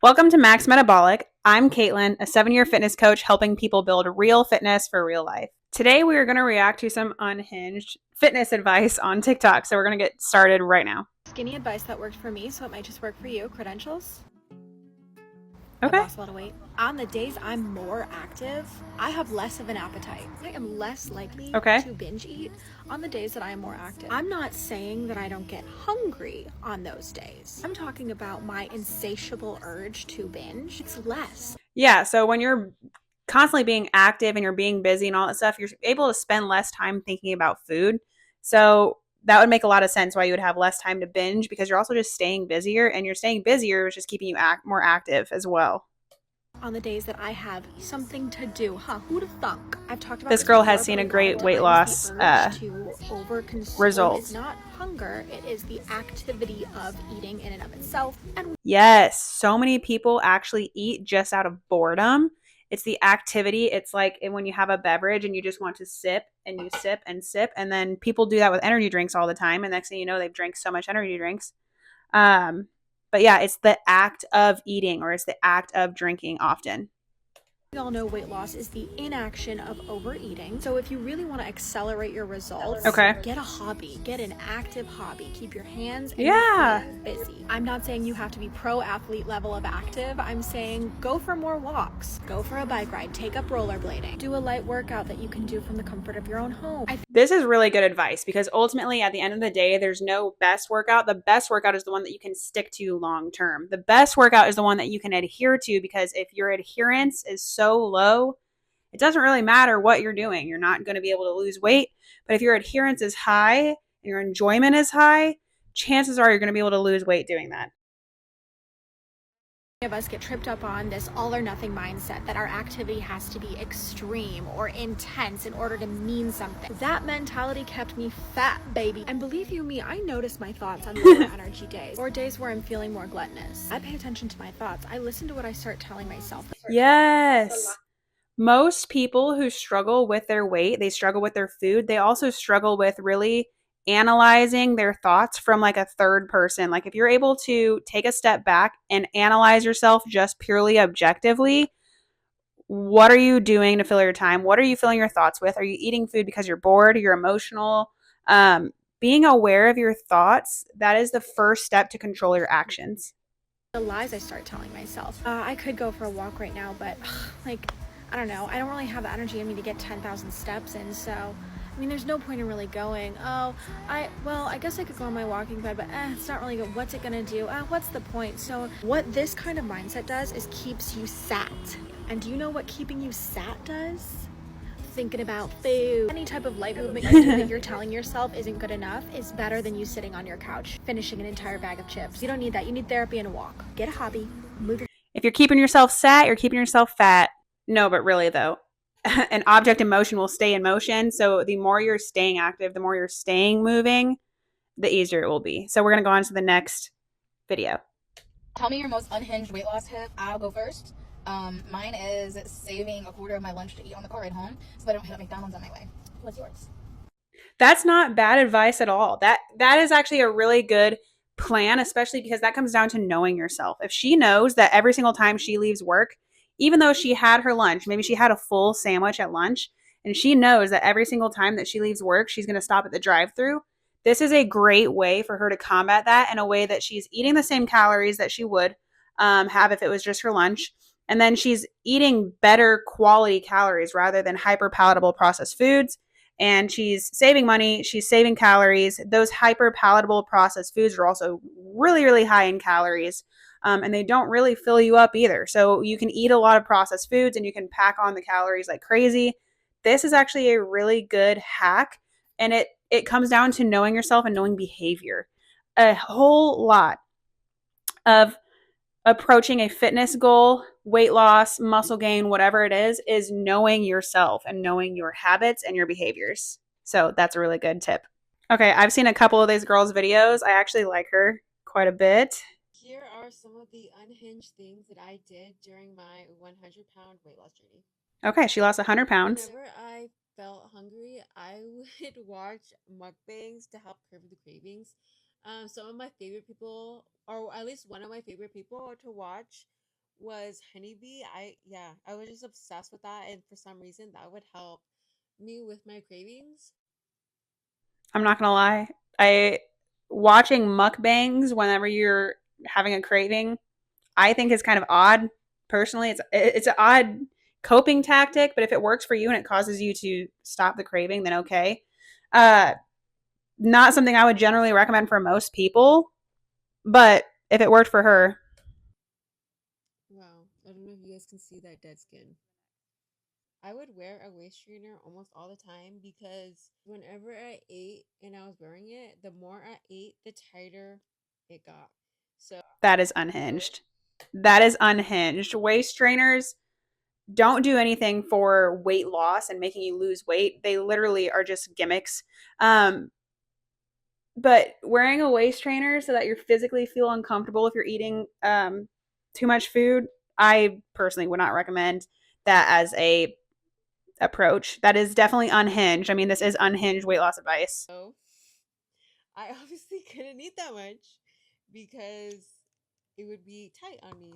Welcome to Max Metabolic. I'm Katelyn, a 7-year fitness coach helping people build real fitness for real life. Today we are going to react to some unhinged fitness advice on TikTok, so we're going to get started right now. Skinny advice that worked for me, so it might just work for you. Credentials? Okay. I've lost a lot of weight. On the days I'm more active, I have less of an appetite. I am less likely to binge eat on the days that I am more active. I'm not saying that I don't get hungry on those days. I'm talking about my insatiable urge to binge. It's less. Yeah, so when you're constantly being active and you're being busy and all that stuff, you're able to spend less time thinking about food. So that would make a lot of sense why you would have less time to binge, because you're also just staying busier, and you're staying busier, which is keeping you more active as well. On the days that I have something to do, who'd have thunk? I've talked about this girl has seen a great weight loss result. It's not hunger, it is the activity of eating in and of itself. And yes, so many people actually eat just out of boredom. It's the activity. It's like when you have a beverage and you just want to sip and you sip and sip. And then people do that with energy drinks all the time. And next thing you know, they've drank so much energy drinks. But yeah, it's the act of eating, or it's the act of drinking often. We all know weight loss is the inaction of overeating. So if you really want to accelerate your results, get a hobby, get an active hobby. Keep your hands and your feet busy. I'm not saying you have to be pro athlete level of active. I'm saying go for more walks, go for a bike ride, take up rollerblading, do a light workout that you can do from the comfort of your own home. This is really good advice, because ultimately at the end of the day, there's no best workout. The best workout is the one that you can stick to long term. The best workout is the one that you can adhere to, because if your adherence is so low, it doesn't really matter what you're doing. You're not going to be able to lose weight. But if your adherence is high and your enjoyment is high, chances are you're going to be able to lose weight doing that. Of us get tripped up on this all or nothing mindset that our activity has to be extreme or intense in order to mean something. That mentality kept me fat, baby. And believe you me, I notice my thoughts on lower energy days or days where I'm feeling more gluttonous. I pay attention to my thoughts. I listen to what I start telling myself. Yes. Most people who struggle with their weight, they struggle with their food. They also struggle with really analyzing their thoughts from like a third person. Like if you're able to take a step back and analyze yourself just purely objectively, what are you doing to fill your time? What are you filling your thoughts with? Are you eating food because you're bored, you're emotional? Being aware of your thoughts, that is the first step to control your actions. The lies I start telling myself. I could go for a walk right now, but I don't know. I don't really have the energy in me to get 10,000 steps in, so I mean, there's no point in really going. I guess I could go on my walking bed, but it's not really good. What's it gonna do? What's the point? So what this kind of mindset does is keeps you sat. And do you know what keeping you sat does? Thinking about food. Any type of light movement you do that you're telling yourself isn't good enough is better than you sitting on your couch finishing an entire bag of chips. You don't need that. You need therapy and a walk. Get a hobby. If you're keeping yourself sat, you're keeping yourself fat. No, but really though, an object in motion will stay in motion. So the more you're staying active, the more you're staying moving, the easier it will be. So we're going to go on to the next video. Tell me your most unhinged weight loss tip. I'll go first. Mine is saving a quarter of my lunch to eat on the car ride home so I don't hit up McDonald's on my way. What's yours? That's not bad advice at all. That is actually a really good plan, especially because that comes down to knowing yourself. If she knows that every single time she leaves work, even though she had her lunch, maybe she had a full sandwich at lunch, and she knows that every single time that she leaves work, she's going to stop at the drive-thru. This is a great way for her to combat that, in a way that she's eating the same calories that she would have if it was just her lunch. And then she's eating better quality calories rather than hyper palatable processed foods. And she's saving money. She's saving calories. Those hyper palatable processed foods are also really, really high in calories. And they don't really fill you up either. So you can eat a lot of processed foods and you can pack on the calories like crazy. This is actually a really good hack. And it comes down to knowing yourself and knowing behavior. A whole lot of approaching a fitness goal, weight loss, muscle gain, whatever it is knowing yourself and knowing your habits and your behaviors. So that's a really good tip. Okay, I've seen a couple of these girls' videos. I actually like her quite a bit. Here are some of the unhinged things that I did during my 100-pound weight loss journey. Okay, she lost 100 pounds. Whenever I felt hungry, I would watch mukbangs to help curb the cravings. Some of my favorite people, or at least one of my favorite people to watch, was honeybee. I was just obsessed with that, and for some reason that would help me with my cravings. I'm not gonna lie. I watching mukbangs whenever you're having a craving, I think is kind of odd. Personally, it's an odd coping tactic, but if it works for you and it causes you to stop the craving, then okay. Uh, Not something I would generally recommend for most people, but if it worked for her, Wow, I don't know if you guys can see that dead skin. I would wear a waist trainer almost all the time because whenever I ate and I was wearing it, the more I ate, the tighter it got. So, that is unhinged. That is unhinged. Waist trainers don't do anything for weight loss and making you lose weight. They literally are just gimmicks. Um, but wearing a waist trainer so that you physically feel uncomfortable if you're eating too much food, I personally would not recommend that as a approach. That is definitely unhinged. I mean, this is unhinged weight loss advice. so I obviously couldn't eat that much because it would be tight on me.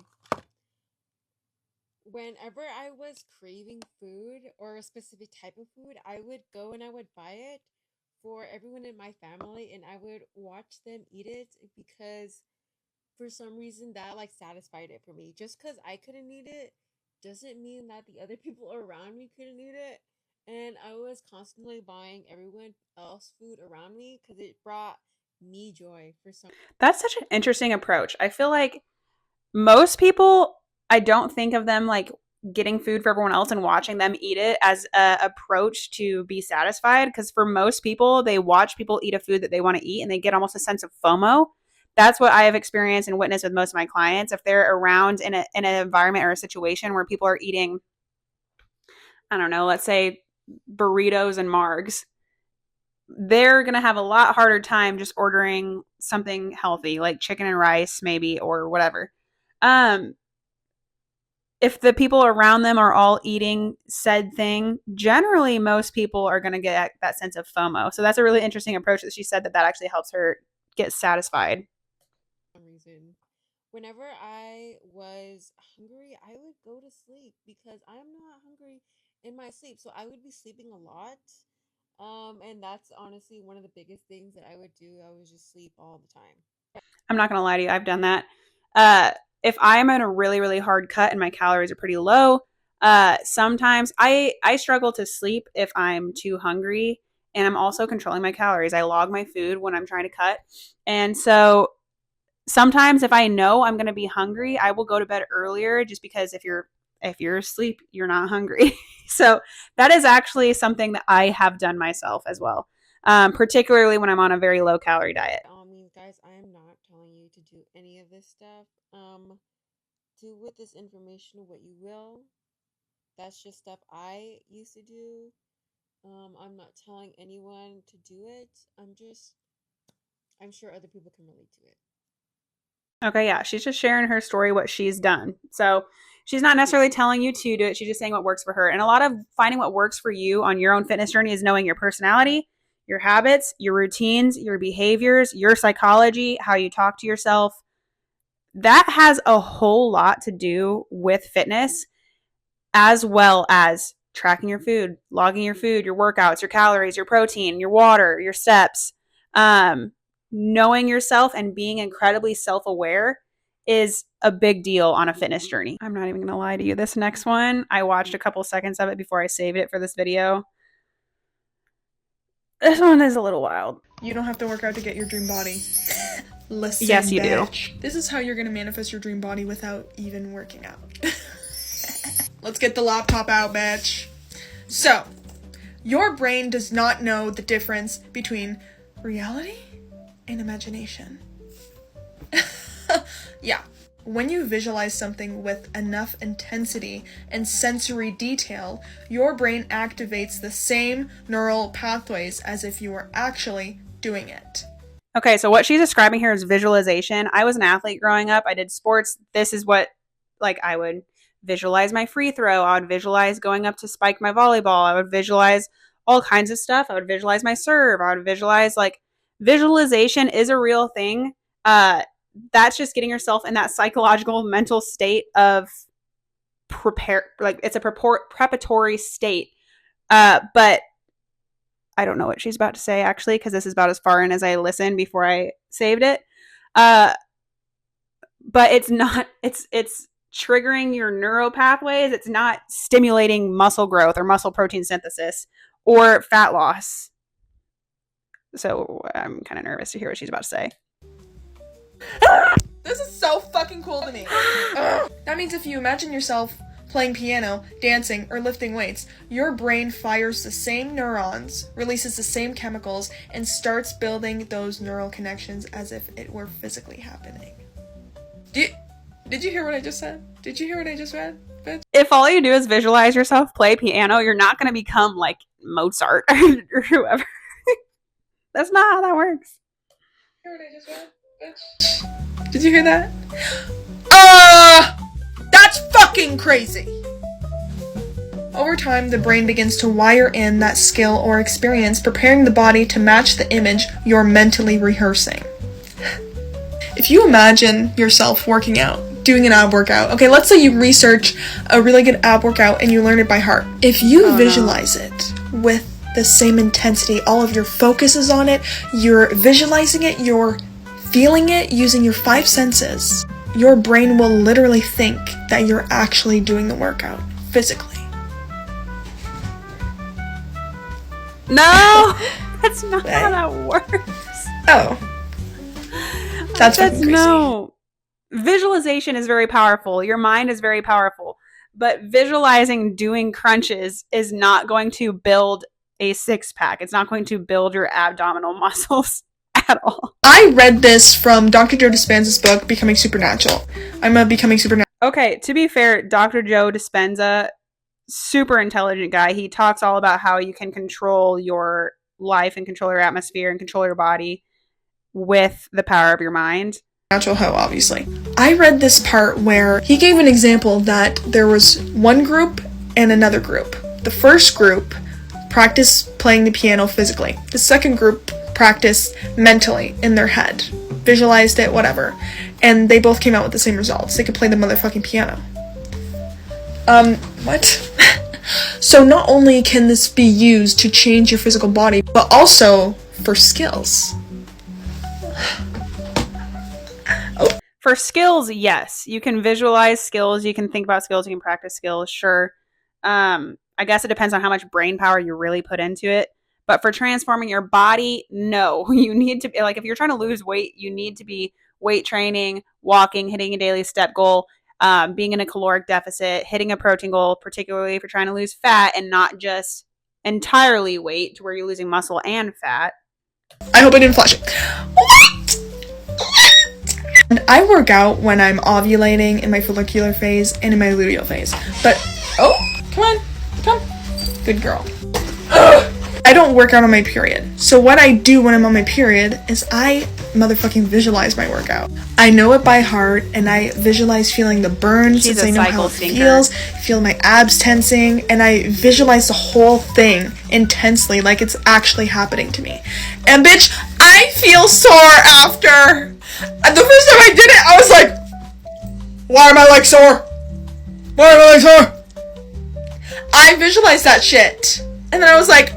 Whenever I was craving food or a specific type of food, I would go and I would buy it for everyone in my family and I would watch them eat it because for some reason that like satisfied it for me. Just because I couldn't eat it doesn't mean that the other people around me couldn't eat it. And I was constantly buying everyone else food around me because it brought me joy for some. That's such an interesting approach. I feel like most people, I don't think of them like getting food for everyone else and watching them eat it as a approach to be satisfied, because for most people they watch people eat a food that they want to eat and they get almost a sense of FOMO. That's what I have experienced and witnessed with most of my clients. If they're around in an environment or a situation where people are eating, I don't know, let's say burritos and margs, they're going to have a lot harder time just ordering something healthy like chicken and rice maybe or whatever. um if the people around them are all eating said thing, generally most people are going to get that sense of FOMO. So that's a really interesting approach that she said that actually helps her get satisfied. Reason. Whenever I was hungry, I would go to sleep because I'm not hungry in my sleep. So I would be sleeping a lot. And that's honestly one of the biggest things that I would do. I would just sleep all the time. I'm not going to lie to you, I've done that. Uh, if I'm in a really, really hard cut and my calories are pretty low, sometimes I struggle to sleep if I'm too hungry and I'm also controlling my calories. I log my food when I'm trying to cut. And so sometimes if I know I'm going to be hungry, I will go to bed earlier just because if you're asleep, you're not hungry. So that is actually something that I have done myself as well. Particularly when I'm on a very low calorie diet. All means, guys, I am not telling you to do any of this stuff. Do with this information what you will. That's just stuff I used to do. I'm not telling anyone to do it. I'm sure other people can relate to it. Okay, yeah, she's just sharing her story, what she's done. So she's not necessarily telling you to do it. She's just saying what works for her. And a lot of finding what works for you on your own fitness journey is knowing your personality, your habits, your routines, your behaviors, your psychology, how you talk to yourself. That has a whole lot to do with fitness, as well as tracking your food, logging your food, your workouts, your calories, your protein, your water, your steps. Um, Knowing yourself and being incredibly self aware is a big deal on a fitness journey. I'm not even going to lie to you. This next one, I watched a couple seconds of it before I saved it for this video. This one is a little wild. You don't have to work out to get your dream body. Listen, Yes, you bitch. do. This is how you're gonna manifest your dream body without even working out. Let's get the laptop out, bitch. So, your brain does not know the difference between reality and imagination. Yeah. When you visualize something with enough intensity and sensory detail, your brain activates the same neural pathways as if you were actually doing it. Okay, so what she's describing here is visualization. I was an athlete growing up. I did sports. This is what, like, I would visualize my free throw. I would visualize going up to spike my volleyball. I would visualize all kinds of stuff. I would visualize my serve. I would visualize, like, visualization is a real thing. that's just getting yourself in that psychological mental state of prepare, like it's a preparatory state. But I don't know what she's about to say actually, because this is about as far in as I listened before I saved it. But it's not, it's triggering your neural pathways. It's not stimulating muscle growth or muscle protein synthesis or fat loss. So I'm kind of nervous to hear what she's about to say. This is so fucking cool to me. That means if you imagine yourself playing piano, dancing, or lifting weights, your brain fires the same neurons, releases the same chemicals, and starts building those neural connections as if it were physically happening. Did you hear what I just said? Did you hear what I just read, bitch? If all you do is visualize yourself play piano, you're not going to become like Mozart or whoever. That's not how that works. Hear what I just read, bitch? Did you hear that? That's fucking crazy! Over time, the brain begins to wire in that skill or experience, preparing the body to match the image you're mentally rehearsing. If you imagine yourself working out, doing an ab workout, okay, let's say you research a really good ab workout and you learn it by heart. If you visualize it with the same intensity, all of your focus is on it, you're visualizing it, you're feeling it using your 5 senses, your brain will literally think that you're actually doing the workout physically. No, that's not how that works. Oh. That's crazy. No. Visualization is very powerful. Your mind is very powerful. But visualizing doing crunches is not going to build a 6-pack. It's not going to build your abdominal muscles at all. I read this from Dr. Joe Dispenza's book, Becoming Supernatural. I'm a Becoming Supernatural. Okay, to be fair, Dr. Joe Dispenza, super intelligent guy. He talks all about how you can control your life and control your atmosphere and control your body with the power of your mind. Natural hoe, obviously. I read this part where he gave an example that there was one group and another group. The first group practiced playing the piano physically. The second group practiced mentally in their head, visualized it, whatever. And they both came out with the same results. They could play the motherfucking piano. What? So not only can this be used to change your physical body, but also for skills. For skills, yes. You can visualize skills, you can think about skills, you can practice skills, sure. I guess it depends on how much brain power you really put into it. But for transforming your body, no. You need to, like, if you're trying to lose weight, you need to be weight training, walking, hitting a daily step goal, being in a caloric deficit, hitting a protein goal, particularly if you're trying to lose fat and not just entirely weight to where you're losing muscle and fat. I hope I didn't flash it. And I work out when I'm ovulating, in my follicular phase, and in my luteal phase. But, come. Good girl. I don't work out on my period. So what I do when I'm on my period is I motherfucking visualize my workout. I know it by heart, and I visualize feeling the burn since I know how it feels, feel my abs tensing, and I visualize the whole thing intensely like it's actually happening to me. And bitch, I feel sore after. The first time I did it, I was like, why am I like sore? Why am I like sore? I visualized that shit. And then I was like,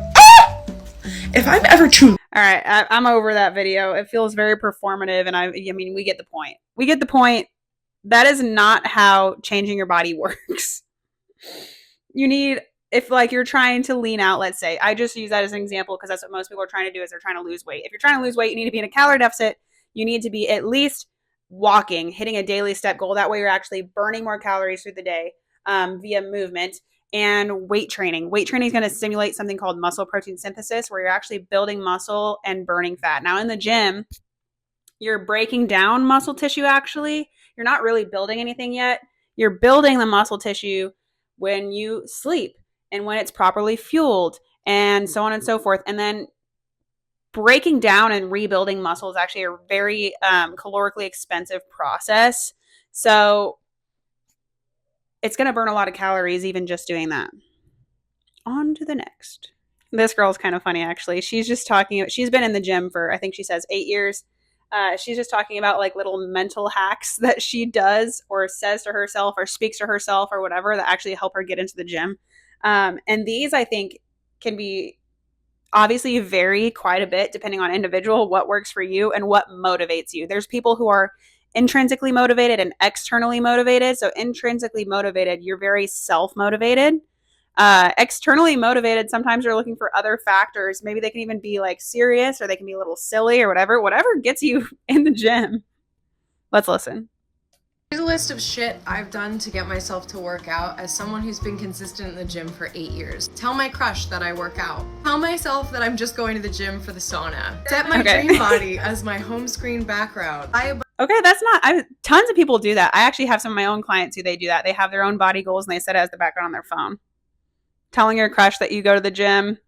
if I'm ever too... Alright, I'm over that video. It feels very performative, and I mean, we get the point. We get the point. That is not how changing your body works. You need, if like you're trying to lean out, let's say, I just use that as an example because that's what most people are trying to do is they're trying to lose weight. If you're trying to lose weight, you need to be in a calorie deficit. You need to be at least walking, hitting a daily step goal. That way you're actually burning more calories through the day via movement. And weight training. Weight training is going to stimulate something called muscle protein synthesis, where you're actually building muscle and burning fat. Now in the gym, you're breaking down muscle tissue actually. You're not really building anything yet. You're building the muscle tissue when you sleep and when it's properly fueled and so on and so forth. And then breaking down and rebuilding muscle is actually a very calorically expensive process. So it's going to burn a lot of calories even just doing that. On to the next. This girl's kind of funny, actually. She's just talking. She's been in the gym for, I think she says, 8 years. She's just talking about like little mental hacks that she does or says to herself or speaks to herself or whatever that actually help her get into the gym. And these, I think, can be obviously vary quite a bit depending on individual, what works for you and what motivates you. There's people who are intrinsically motivated and externally motivated. So intrinsically motivated, you're very self-motivated. Externally motivated, sometimes you're looking for other factors. Maybe they can even be like serious, or they can be a little silly, or whatever gets you in the gym. Let's listen. Here's a list of shit I've done to get myself to work out as someone who's been consistent in the gym for 8 years. Tell my crush that I work out. Tell myself that I'm just going to the gym for the sauna. Set my dream body as my home screen background. Okay, that's not, tons of people do that. I actually have some of my own clients who they do that. They have their own body goals and they set it as the background on their phone. Telling your crush that you go to the gym.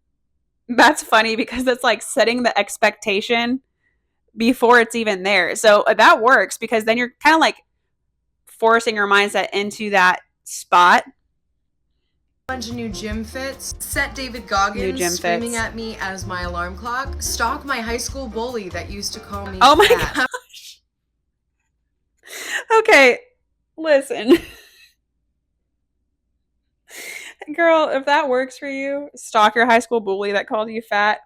That's funny because it's like setting the expectation before it's even there. So that works because then you're kind of like forcing your mindset into that spot. Bunch of new gym fits. Set David Goggins screaming at me as my alarm clock. Stalk my high school bully that used to call me Oh my fat. gosh. Okay, listen. Girl, if that works for you, stalk your high school bully that called you fat.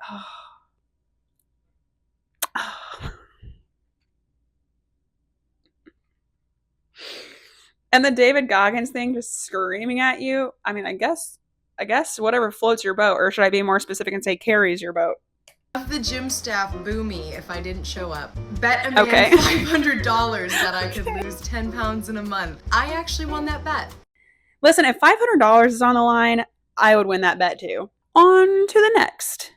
And the David Goggins thing, just screaming at you. I mean, I guess whatever floats your boat, or should I be more specific and say carries your boat? Have the gym staff boo me if I didn't show up. Bet a man $500 that I could lose 10 pounds in a month. I actually won that bet. Listen, if $500 is on the line, I would win that bet too. On to the next.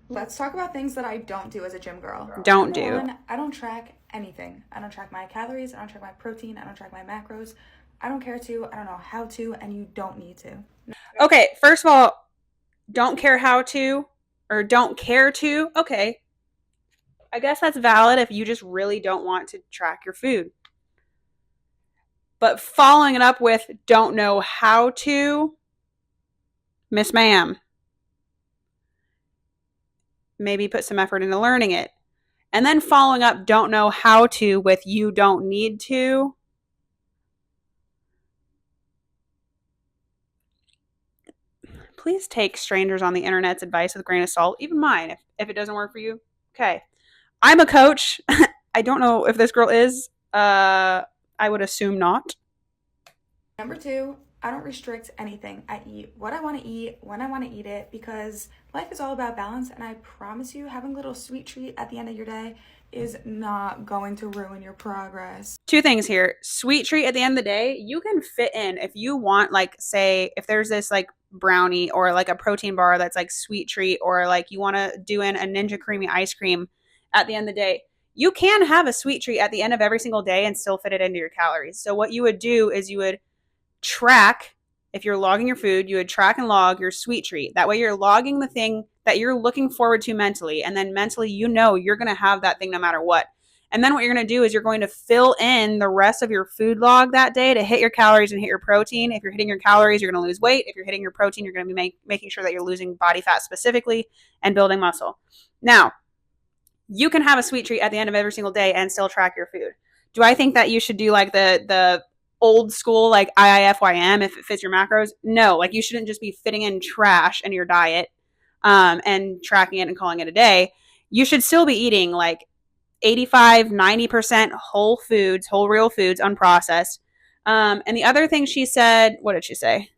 Let's talk about things that I don't do as a gym girl. Don't do. One, I don't track anything. I don't track my calories. I don't track my protein. I don't track my macros. I don't care to. I don't know how to, and you don't need to. Okay, first of all, don't care how to or don't care to. Okay. I guess that's valid if you just really don't want to track your food. But following it up with don't know how to, Miss Ma'am, maybe put some effort into learning it. And then following up don't know how to with you don't need to. Please take strangers on the internet's advice with a grain of salt, even mine, if it doesn't work for you. Okay. I'm a coach. I don't know if this girl is. I would assume not. Number two, I don't restrict anything. I eat what I want to eat, when I want to eat it, because life is all about balance, and I promise you, having a little sweet treat at the end of your day is not going to ruin your progress. Two things here. Sweet treat at the end of the day, you can fit in if you want, like, say, if there's this, like, brownie or, like, a protein bar that's, like, sweet treat, or, like, you want to do in a Ninja Creamy ice cream at the end of the day. You can have a sweet treat at the end of every single day and still fit it into your calories. So what you would do is you would track, if you're logging your food, you would track and log your sweet treat. That way you're logging the thing that you're looking forward to mentally. And then mentally, you know, you're going to have that thing no matter what. And then what you're going to do is you're going to fill in the rest of your food log that day to hit your calories and hit your protein. If you're hitting your calories, you're going to lose weight. If you're hitting your protein, you're going to be making sure that you're losing body fat specifically and building muscle. Now, you can have a sweet treat at the end of every single day and still track your food. Do I think that you should do like the old school, like IIFYM if it fits your macros? No, like you shouldn't just be fitting in trash in your diet and tracking it and calling it a day. You should still be eating like 85-90% whole foods, whole real foods, unprocessed. And the other thing she said, what did she say?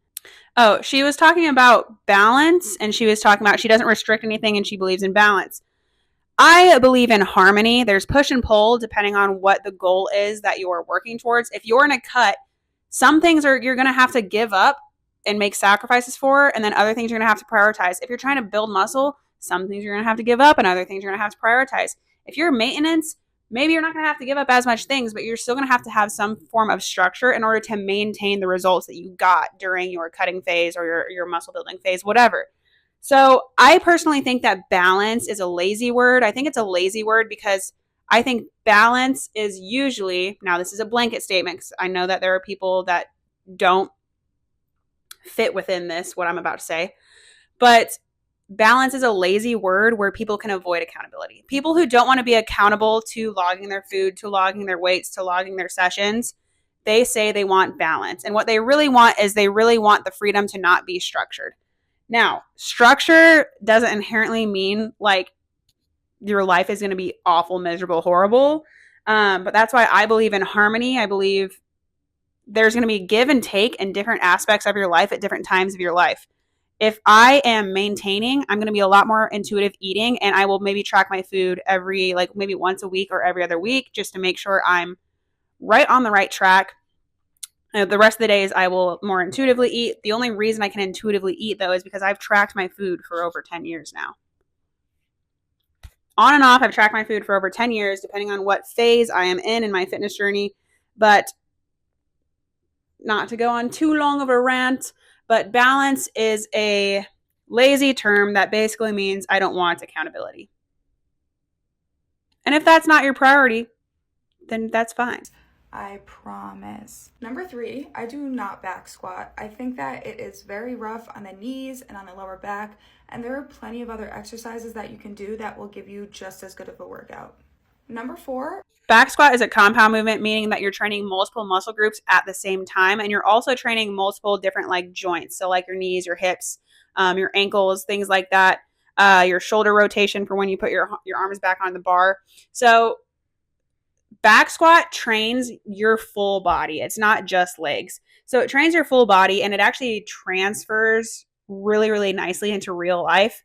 Oh, she was talking about balance, and she was talking about she doesn't restrict anything and she believes in balance. I believe in harmony. There's push and pull depending on what the goal is that you're working towards. If you're in a cut, some things you're going to have to give up and make sacrifices for, and then other things you're going to have to prioritize. If you're trying to build muscle, some things you're going to have to give up and other things you're going to have to prioritize. If you're maintenance, maybe you're not going to have to give up as much things, but you're still going to have some form of structure in order to maintain the results that you got during your cutting phase or your muscle building phase, whatever. So I personally think that balance is a lazy word. I think it's a lazy word because I think balance is usually, now this is a blanket statement because I know that there are people that don't fit within this, what I'm about to say, but balance is a lazy word where people can avoid accountability. People who don't want to be accountable to logging their food, to logging their weights, to logging their sessions, they say they want balance. And what they really want is they really want the freedom to not be structured. Now, structure doesn't inherently mean like your life is going to be awful, miserable, horrible. But that's why I believe in harmony. I believe there's going to be give and take in different aspects of your life at different times of your life. If I am maintaining, I'm going to be a lot more intuitive eating, and I will maybe track my food every, like maybe once a week or every other week, just to make sure I'm right on the right track. The rest of the days I will more intuitively eat. The only reason I can intuitively eat, though, is because I've tracked my food for over 10 years now. On and off, I've tracked my food for over 10 years, depending on what phase I am in my fitness journey. But not to go on too long of a rant, but balance is a lazy term that basically means I don't want accountability. And if that's not your priority, then that's fine. I promise. Number 3, I do not back squat. I think that it is very rough on the knees and on the lower back, and there are plenty of other exercises that you can do that will give you just as good of a workout. Number 4, back squat is a compound movement, meaning that you're training multiple muscle groups at the same time, and you're also training multiple different like joints. So like your knees, your hips, your ankles, things like that, your shoulder rotation for when you put your arms back on the bar. So back squat trains your full body. It's not just legs. So it trains your full body, and it actually transfers really, really nicely into real life.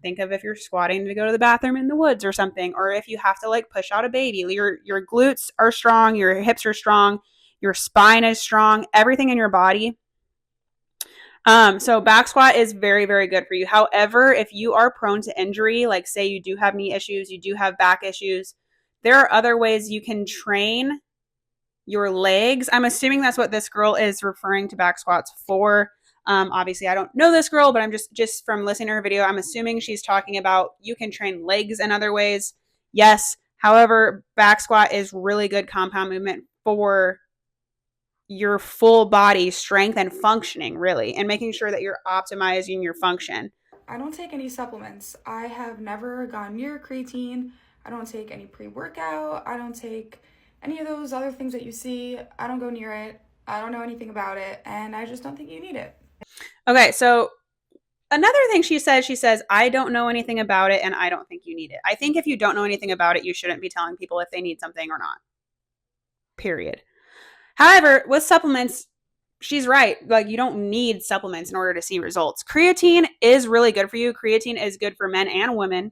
Think of if you're squatting to go to the bathroom in the woods or something, or if you have to like push out a baby. Your glutes are strong, your hips are strong, your spine is strong, everything in your body. So back squat is very, very good for you. However, if you are prone to injury, like say you do have knee issues, you do have back issues, there are other ways you can train your legs. I'm assuming that's what this girl is referring to back squats for. Obviously, I don't know this girl, but I'm just from listening to her video, I'm assuming she's talking about you can train legs in other ways. Yes. However, back squat is really good compound movement for your full body strength and functioning, really, and making sure that you're optimizing your function. I don't take any supplements. I have never gone near creatine. I don't take any pre-workout. I don't take any of those other things that you see. I don't go near it. I don't know anything about it, and I just don't think you need it. Okay, so another thing she says, I don't know anything about it, and I don't think you need it. I think if you don't know anything about it, you shouldn't be telling people if they need something or not. Period. However, with supplements, she's right. Like, you don't need supplements in order to see results. Creatine is really good for you. Creatine is good for men and women.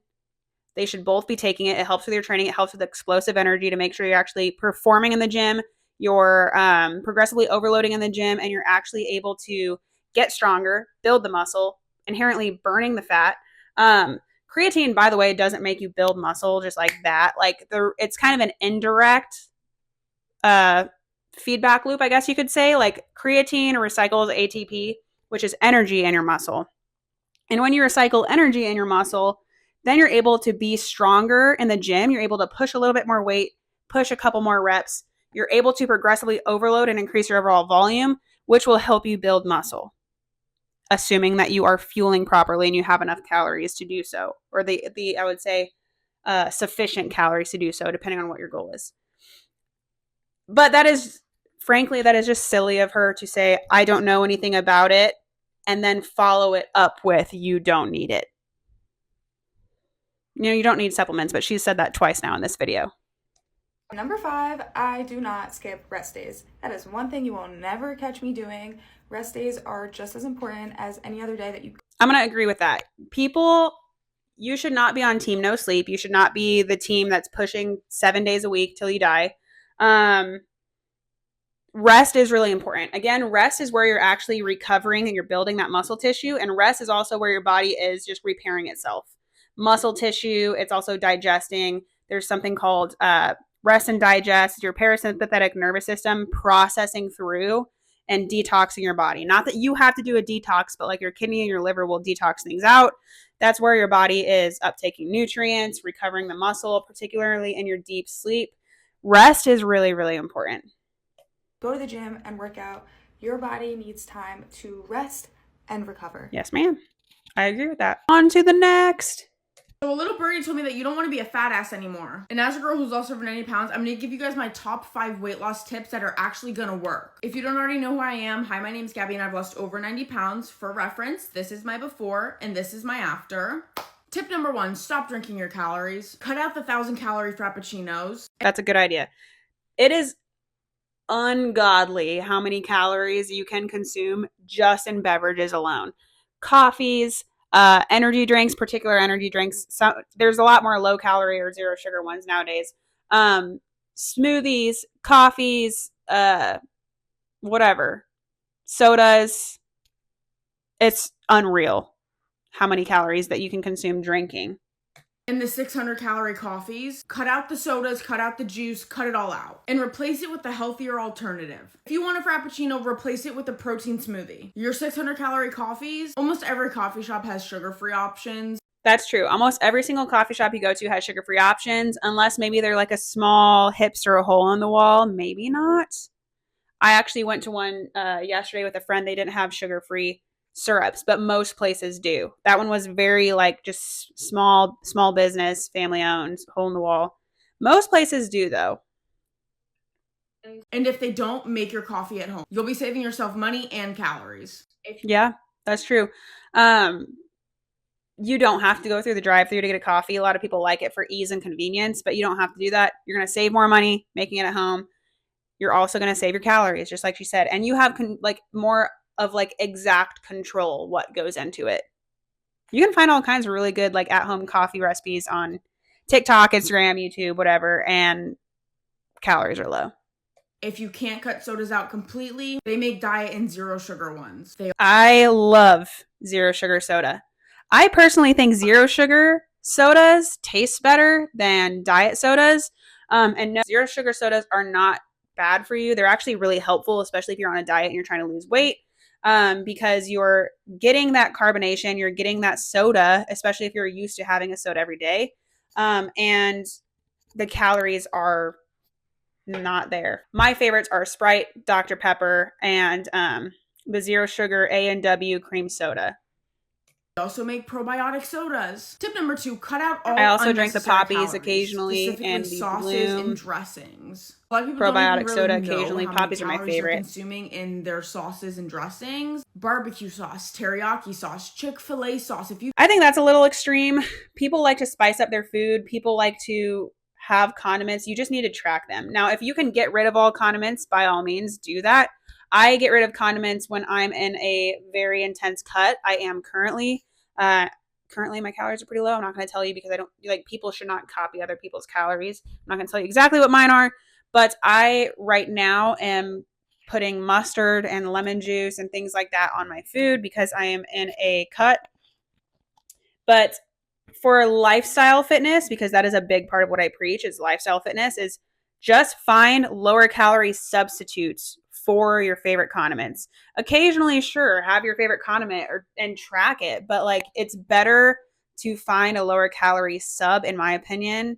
They should both be taking it. It helps with your training. It helps with explosive energy to make sure you're actually performing in the gym. You're progressively overloading in the gym, and you're actually able to get stronger, build the muscle, inherently burning the fat. Creatine, by the way, doesn't make you build muscle just like that. Like it's kind of an indirect feedback loop, I guess you could say. Like creatine recycles ATP, which is energy in your muscle. And when you recycle energy in your muscle, then you're able to be stronger in the gym. You're able to push a little bit more weight, push a couple more reps. You're able to progressively overload and increase your overall volume, which will help you build muscle, assuming that you are fueling properly and you have enough calories to do so, or the I would say sufficient calories to do so, depending on what your goal is. But that is, frankly, that is just silly of her to say, I don't know anything about it, and then follow it up with, you don't need it. You know, you don't need supplements, but she's said that twice now in this video. Number 5, I do not skip rest days. That is one thing you will never catch me doing. Rest days are just as important as any other day that you... I'm going to agree with that. People, you should not be on team no sleep. You should not be the team that's pushing 7 days a week till you die. Rest is really important. Again, rest is where you're actually recovering and you're building that muscle tissue. And rest is also where your body is just repairing itself. Muscle tissue, it's also digesting. There's something called rest and digest, your parasympathetic nervous system processing through and detoxing your body. Not that you have to do a detox, but like your kidney and your liver will detox things out. That's where your body is uptaking nutrients, recovering the muscle, particularly in your deep sleep. Rest is really, really important. Go to the gym and work out. Your body needs time to rest and recover. Yes, ma'am. I agree with that. On to the next. So a little birdie told me that you don't want to be a fat ass anymore. And as a girl who's lost over 90 pounds, I'm going to give you guys my top 5 weight loss tips that are actually going to work. If you don't already know who I am, hi, my name's Gabby and I've lost over 90 pounds. For reference, this is my before and this is my after. Tip number 1, stop drinking your calories. Cut out the 1,000-calorie frappuccinos. That's a good idea. It is ungodly how many calories you can consume just in beverages alone. Coffees, energy drinks, particular energy drinks. So there's a lot more low calorie or zero sugar ones nowadays. Smoothies, coffees, whatever, sodas. It's unreal how many calories that you can consume drinking. And the 600-calorie coffees, cut out the sodas, cut out the juice, cut it all out. And replace it with a healthier alternative. If you want a Frappuccino, replace it with a protein smoothie. Your 600-calorie coffees, almost every coffee shop has sugar-free options. That's true. Almost every single coffee shop you go to has sugar-free options, unless maybe they're like a small hipster hole in the wall. Maybe not. I actually went to one yesterday with a friend. They didn't have sugar-free syrups, but most places do. That one was very like just small business, family owned, hole in the wall. Most places do though. And if they don't, make your coffee at home. You'll be saving yourself money and calories. Yeah, that's true. You don't have to go through the drive-thru to get a coffee. A lot of people like it for ease and convenience, but you don't have to do that. You're going to save more money making it at home. You're also going to save your calories, just like she said, and you have more of like exact control what goes into it. You can find all kinds of really good like at-home coffee recipes on TikTok, Instagram, YouTube, whatever, and calories are low. If you can't cut sodas out completely, they make diet and zero sugar ones. I love zero sugar soda. I personally think zero sugar sodas taste better than diet sodas. And no, zero sugar sodas are not bad for you. They're actually really helpful, especially if you're on a diet and you're trying to lose weight. Because you're getting that carbonation, you're getting that soda, especially if you're used to having a soda every day. And the calories are not there. My favorites are Sprite, Dr. Pepper, and the zero sugar A&W cream soda. They also make probiotic sodas. Tip number 2, cut out all I also drink the poppies calories, occasionally and the sauces Bloom. and dressings. A lot of people Probiotic don't even soda really know occasionally. how Poppies are many my calories they're favorite. consuming in their sauces and dressings. Barbecue sauce, teriyaki sauce, Chick-fil-A sauce. I think that's a little extreme. People like to spice up their food. People like to have condiments. You just need to track them. Now, if you can get rid of all condiments, by all means, do that. I get rid of condiments when I'm in a very intense cut. I am currently my calories are pretty low. I'm not going to tell you because I don't like people should not copy other people's calories. I'm not going to tell you exactly what mine are, but I right now am putting mustard and lemon juice and things like that on my food because I am in a cut. But for lifestyle fitness, because that is a big part of what I preach is lifestyle fitness, is just find lower calorie substitutes for your favorite condiments. Occasionally, sure, have your favorite condiment and track it, but like it's better to find a lower calorie sub, in my opinion,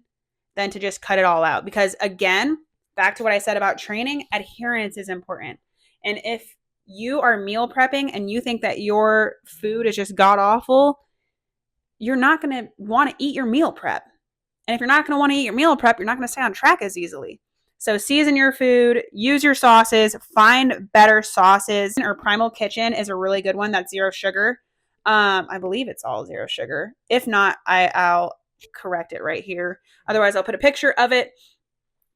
than to just cut it all out. Because again, back to what I said about training, adherence is important. And if you are meal prepping and you think that your food is just god awful, you're not going to want to eat your meal prep. And if you're not going to want to eat your meal prep, you're not going to stay on track as easily. So season your food, use your sauces, find better sauces. Or Primal Kitchen is a really good one that's zero sugar. I believe it's all zero sugar. If not, I'll correct it right here. Otherwise, I'll put a picture of it.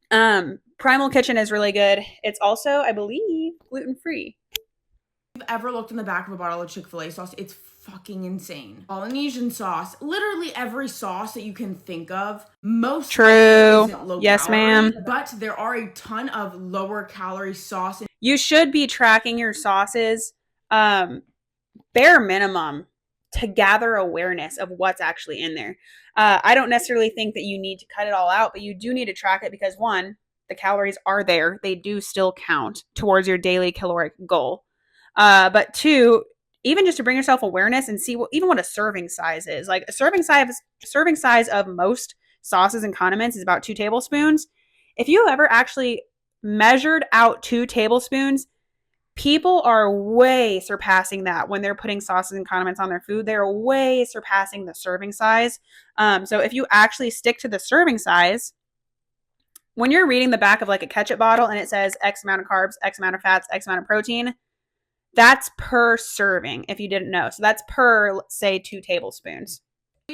Primal Kitchen is really good. It's also, I believe, gluten-free. If you've ever looked in the back of a bottle of Chick-fil-A sauce, it's fucking insane. Polynesian sauce, literally every sauce that you can think of. Most true. Yes, calorie, ma'am. But there are a ton of lower calorie sauce. You should be tracking your sauces, bare minimum, to gather awareness of what's actually in there. I don't necessarily think that you need to cut it all out, but you do need to track it because one, the calories are there. They do still count towards your daily caloric goal. But two, even just to bring yourself awareness and see what a serving size is. Like a serving size of most sauces and condiments is about 2 tablespoons. If you ever actually measured out 2 tablespoons, People are way surpassing that when they're putting sauces and condiments on their food. They're way surpassing the serving size. So if you actually stick to the serving size, when you're reading the back of like a ketchup bottle and it says X amount of carbs, X amount of fats, X amount of protein, that's per serving, if you didn't know. So that's per, say, 2 tablespoons.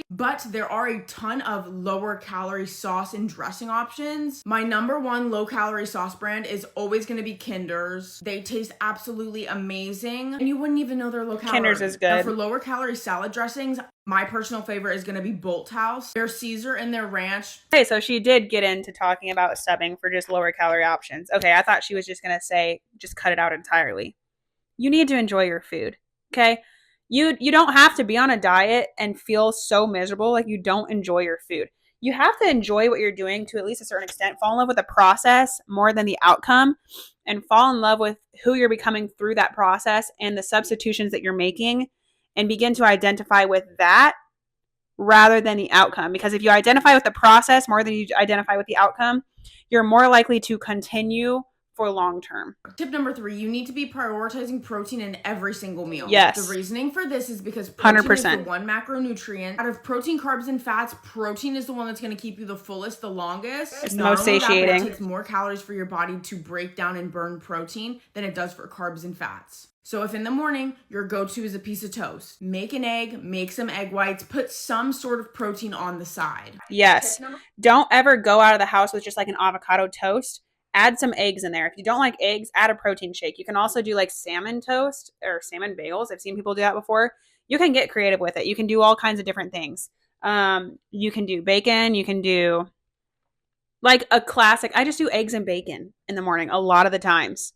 But there are a ton of lower calorie sauce and dressing options. My number one low calorie sauce brand is always going to be Kinder's. They taste absolutely amazing, and you wouldn't even know they're low calorie. Kinder's is good. Now, for lower calorie salad dressings, my personal favorite is going to be Bolthouse. Their Caesar and their ranch. Okay, so she did get into talking about subbing for just lower calorie options. Okay, I thought she was just going to say just cut it out entirely. You need to enjoy your food, okay? You don't have to be on a diet and feel so miserable like you don't enjoy your food. You have to enjoy what you're doing to at least a certain extent. Fall in love with the process more than the outcome, and fall in love with who you're becoming through that process and the substitutions that you're making, and begin to identify with that rather than the outcome. Because if you identify with the process more than you identify with the outcome, you're more likely to continue for long term. Tip number 3, you need to be prioritizing protein in every single meal. Yes. The reasoning for this is because protein 100%. is the one macronutrient. Out of protein, carbs, and fats, protein is the one that's going to keep you the fullest, the longest. It's the most satiating. It takes more calories for your body to break down and burn protein than it does for carbs and fats. So if in the morning, your go-to is a piece of toast, make an egg, make some egg whites, put some sort of protein on the side. Yes. Don't ever go out of the house with just like an avocado toast. Add some eggs in there. If you don't like eggs, add a protein shake. You can also do like salmon toast or salmon bagels. I've seen people do that before. You can get creative with it. You can do all kinds of different things. You can do bacon. You can do like a classic. I just do eggs and bacon in the morning a lot of the times.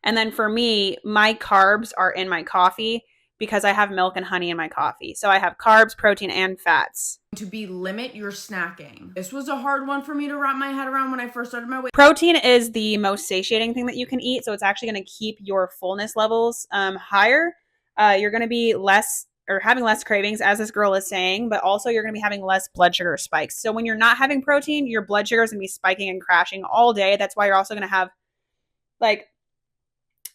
And then for me, my carbs are in my coffee because I have milk and honey in my coffee. So I have carbs, protein, and fats. To limit your snacking. This was a hard one for me to wrap my head around when I first started my weight. Protein is the most satiating thing that you can eat. So it's actually going to keep your fullness levels higher. You're going to be having less cravings, as this girl is saying, but also you're going to be having less blood sugar spikes. So when you're not having protein, your blood sugar is going to be spiking and crashing all day. That's why you're also going to have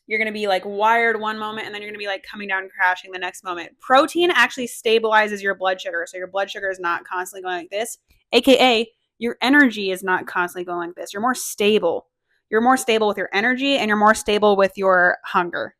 you're going to be like wired one moment, and then you're going to be like coming down and crashing the next moment. Protein actually stabilizes your blood sugar. So your blood sugar is not constantly going like this, AKA your energy is not constantly going like this. You're more stable. You're more stable with your energy, and you're more stable with your hunger.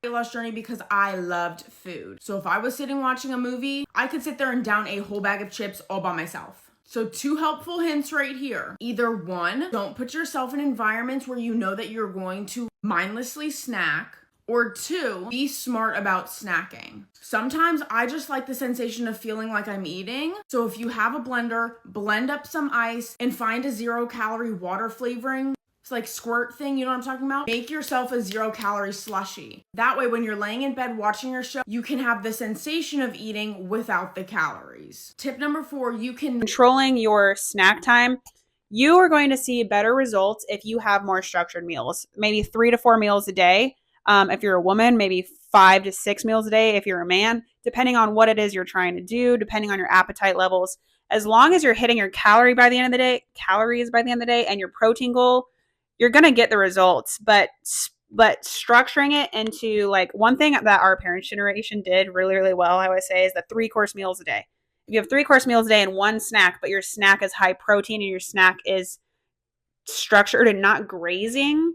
Weight loss journey because I loved food. So if I was sitting watching a movie, I could sit there and down a whole bag of chips all by myself. So 2 helpful hints right here. Either 1, don't put yourself in environments where you know that you're going to mindlessly snack, or 2, be smart about snacking. Sometimes I just like the sensation of feeling like I'm eating. So if you have a blender, blend up some ice and find a 0-calorie water flavoring. It's like squirt thing, you know what I'm talking about? Make yourself a 0-calorie slushie. That way, when you're laying in bed watching your show, you can have the sensation of eating without the calories. Tip number 4, you can controlling your snack time. You are going to see better results if you have more structured meals, maybe 3 to 4 meals a day. If you're a woman, maybe 5 to 6 meals a day. If you're a man, depending on what it is you're trying to do, depending on your appetite levels, as long as you're hitting your calories by the end of the day, and your protein goal, you're going to get the results. But structuring it into like one thing that our parents' generation did really, really well, I would say, is the 3-course meals a day. If you have 3-course meals a day and 1 snack, but your snack is high protein and your snack is structured and not grazing,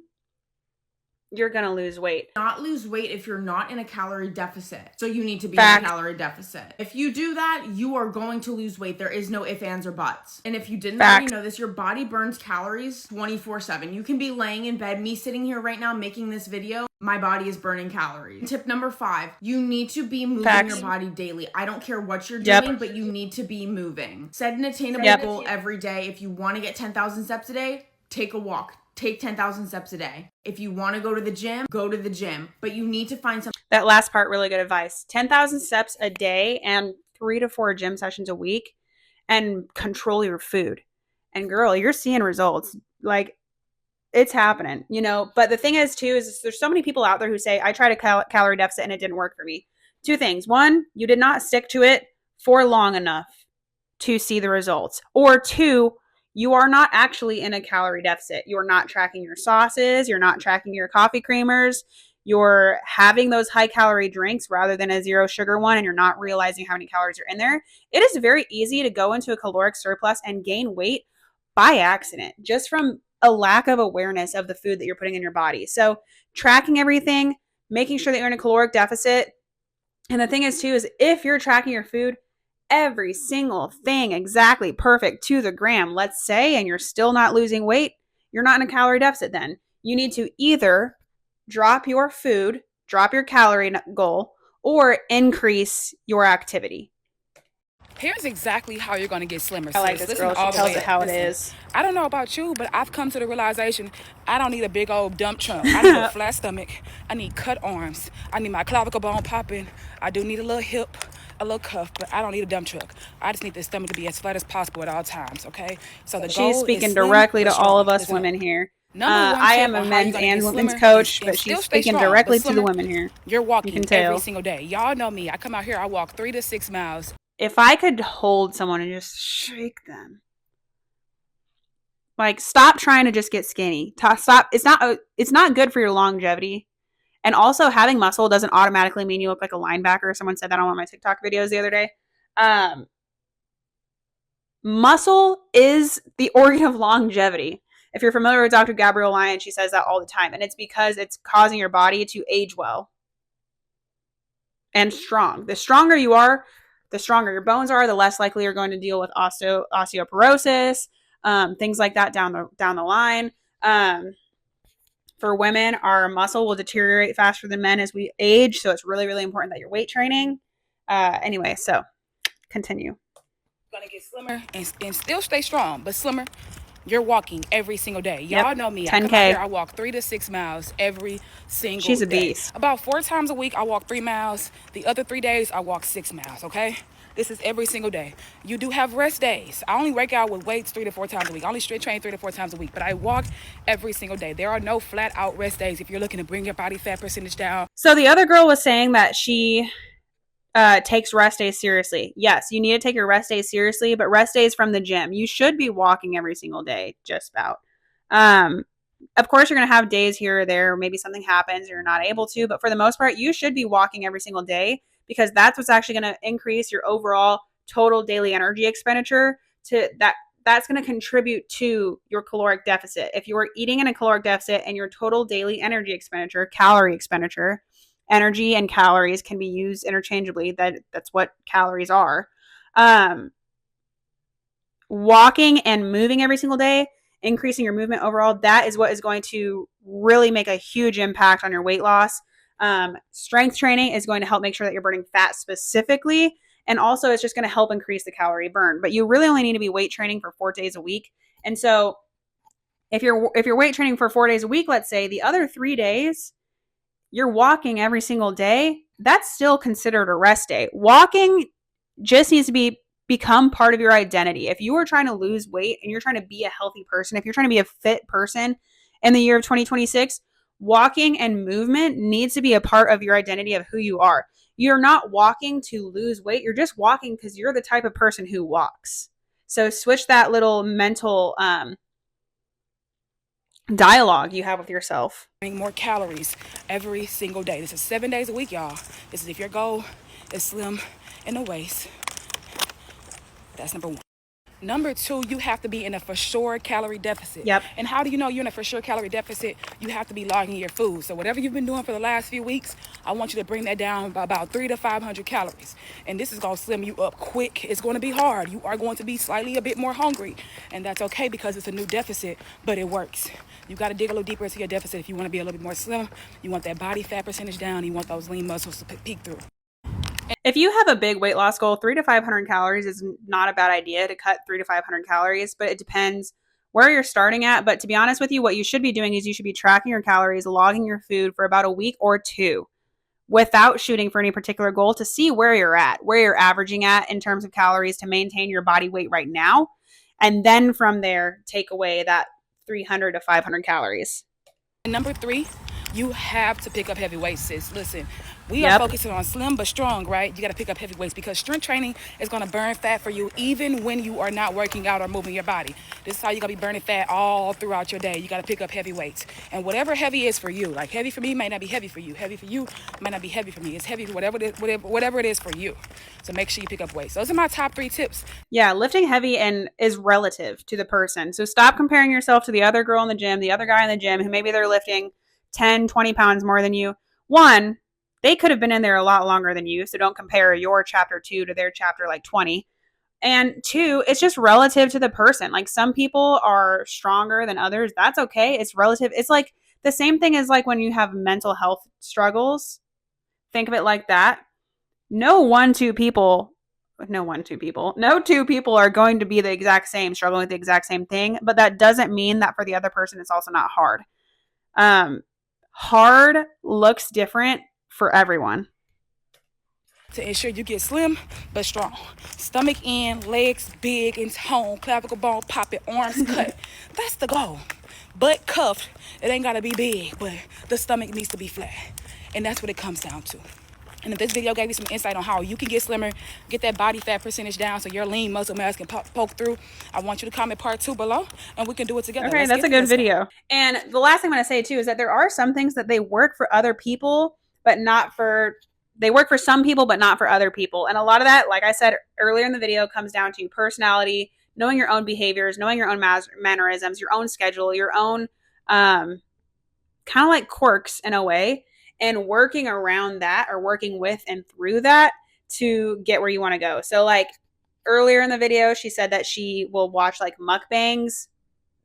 you're going to lose weight. Not lose weight if you're not in a calorie deficit. So you need to be in a calorie deficit. If you do that, you are going to lose weight. There is no ifs, ands, or buts. And if you didn't already know this, your body burns calories 24/7. You can be laying in bed, me sitting here right now making this video, my body is burning calories. Tip number 5, you need to be moving your body daily. I don't care what you're doing, but you need to be moving. Set an attainable goal every day. If you want to get 10,000 steps a day, take a walk. Take 10,000 steps a day. If you want to go to the gym, go to the gym. But you need to find something. That last part, really good advice. 10,000 steps a day and 3 to 4 gym sessions a week, and control your food. And girl, you're seeing results. Like, it's happening, you know. But the thing is, too, is there's so many people out there who say, I tried a calorie deficit and it didn't work for me. 2 things. 1, you did not stick to it for long enough to see the results. Or 2, you are not actually in a calorie deficit. You're not tracking your sauces. You're not tracking your coffee creamers. You're having those high calorie drinks rather than a zero sugar one, and you're not realizing how many calories are in there. It is very easy to go into a caloric surplus and gain weight by accident, just from a lack of awareness of the food that you're putting in your body. So tracking everything, making sure that you're in a caloric deficit. And the thing is too, is if you're tracking your food, every single thing exactly perfect to the gram, let's say, and you're still not losing weight, you're not in a calorie deficit then. You need to either drop your food, drop your calorie goal, or increase your activity. Here's exactly how you're going to get slimmer. I like this girl. She tells it how it is. I don't know about you, but I've come to the realization I don't need a big old dump trunk. I need a flat stomach. I need cut arms. I need my clavicle bone popping. I do need a little hip, a little cuff, but I don't need a dump truck. I just need the stomach to be as flat as possible at all times, okay? So the goal She's speaking is slim, directly to strong. all of us Listen women up. here. Number one I tip am a on how men's you're gonna and get women's slimmer coach, is but still she's stay speaking strong, directly but to the slimmer. women here. You're walking You can tell. every single day. Y'all know me. I come out here, I walk 3 to 6 miles. If I could hold someone and just shake them, like, stop trying to just get skinny. Stop. It's not good for your longevity. And also, having muscle doesn't automatically mean you look like a linebacker. Someone said that on one of my TikTok videos the other day. Muscle is the organ of longevity. If you're familiar with Dr. Gabrielle Lyon, she says that all the time. And it's because it's causing your body to age well and strong. The stronger you are, the stronger your bones are, the less likely you're going to deal with osteoporosis, things like that down the line. For women, our muscle will deteriorate faster than men as we age, so it's really, really important that you're weight training. Anyway, so continue. Gonna get slimmer and still stay strong, but slimmer. You're walking every single day. Y'all know me. 10K. I come out here, I walk 3 to 6 miles every single She's a day. beast. About 4 times a week, I walk 3 miles. The other 3 days, I walk 6 miles, okay? This is every single day. You do have rest days. I only work out with weights 3 to 4 times a week. I only strength train 3 to 4 times a week, but I walk every single day. There are no flat out rest days if you're looking to bring your body fat percentage down. So the other girl was saying that she takes rest days seriously. Yes, you need to take your rest days seriously, but rest days from the gym. You should be walking every single day, just about. Of course, you're going to have days here or there. Maybe something happens and you're not able to, but for the most part, you should be walking every single day because that's what's actually going to increase your overall total daily energy expenditure. That's going to contribute to your caloric deficit. If you are eating in a caloric deficit and your total daily energy expenditure, calorie expenditure, energy and calories can be used interchangeably. That's what calories are. Walking and moving every single day, increasing your movement overall, that is what is going to really make a huge impact on your weight loss. Strength training is going to help make sure that you're burning fat specifically. And also it's just going to help increase the calorie burn. But you really only need to be weight training for 4 days a week. And so if you're weight training for 4 days a week, let's say, the other 3 days, you're walking every single day, that's still considered a rest day. Walking just needs to become part of your identity. If you are trying to lose weight and you're trying to be a healthy person, if you're trying to be a fit person in the year of 2026, walking and movement needs to be a part of your identity of who you are. You're not walking to lose weight. You're just walking because you're the type of person who walks. So switch that little mental dialogue you have with yourself. More calories every single day. This is 7 days a week, y'all. This is if your goal is slim in the waist. That's number 1. Number 2, you have to be in a for sure calorie deficit. Yep. And how do you know you're in a for sure calorie deficit? You have to be logging your food. So whatever you've been doing for the last few weeks, I want you to bring that down by about 300 to 500 calories. And this is going to slim you up quick. It's going to be hard. You are going to be slightly a bit more hungry. And that's okay because it's a new deficit, but it works. You got to dig a little deeper into your deficit if you want to be a little bit more slim. You want that body fat percentage down. You want those lean muscles to peek through. If you have a big weight loss goal, 300 to 500 calories is not a bad idea to cut 300 to 500 calories, but it depends where you're starting at. But to be honest with you, what you should be doing is you should be tracking your calories, logging your food for about a week or 2 without shooting for any particular goal to see where you're at, where you're averaging at in terms of calories to maintain your body weight right now. And then from there, take away that 300 to 500 calories. Number 3, You have to pick up heavy weights, sis. Listen, we are focusing on slim but strong, right? You got to pick up heavy weights because strength training is going to burn fat for you even when you are not working out or moving your body. This is how you're going to be burning fat all throughout your day. You got to pick up heavy weights. And whatever heavy is for you, like heavy for me might not be heavy for you. Heavy for you might not be heavy for me. It's heavy for whatever it is for you. So make sure you pick up weights. Those are my top 3 tips. Yeah, lifting heavy and is relative to the person. So stop comparing yourself to the other girl in the gym, the other guy in the gym who maybe they're lifting 10, 20 pounds more than you. One, they could have been in there a lot longer than you. So don't compare your chapter 2 to their chapter like 20. And 2, it's just relative to the person. Like some people are stronger than others. That's okay. It's relative. It's like the same thing as like when you have mental health struggles. Think of it like that. No two people are going to be the exact same, struggling with the exact same thing. But that doesn't mean that for the other person, it's also not hard. Hard looks different for everyone. To ensure you get slim but strong. Stomach in, legs big and toned, clavicle bone popping, arms cut. That's the goal. Butt cuffed, it ain't gotta be big, but the stomach needs to be flat. And that's what it comes down to. And if this video gave you some insight on how you can get slimmer, get that body fat percentage down so your lean muscle mass can poke through, I want you to comment part 2 below and we can do it together. Okay, that's a good video. And the last thing I'm going to say too is that there are some things that they work for other people, but they work for some people, but not for other people. And a lot of that, like I said earlier in the video, comes down to personality, knowing your own behaviors, knowing your own mannerisms, your own schedule, your own kind of like quirks in a way, and working around that or working with and through that to get where you want to go. So like earlier in the video, she said that she will watch like mukbangs.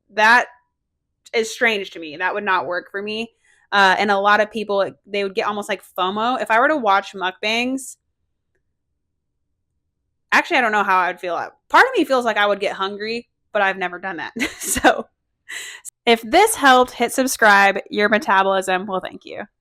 That is strange to me. That would not work for me. And a lot of people, they would get almost like FOMO. If I were to watch mukbangs, actually, I don't know how I would feel. Part of me feels like I would get hungry, but I've never done that. So if this helped, hit subscribe. Your metabolism will thank you.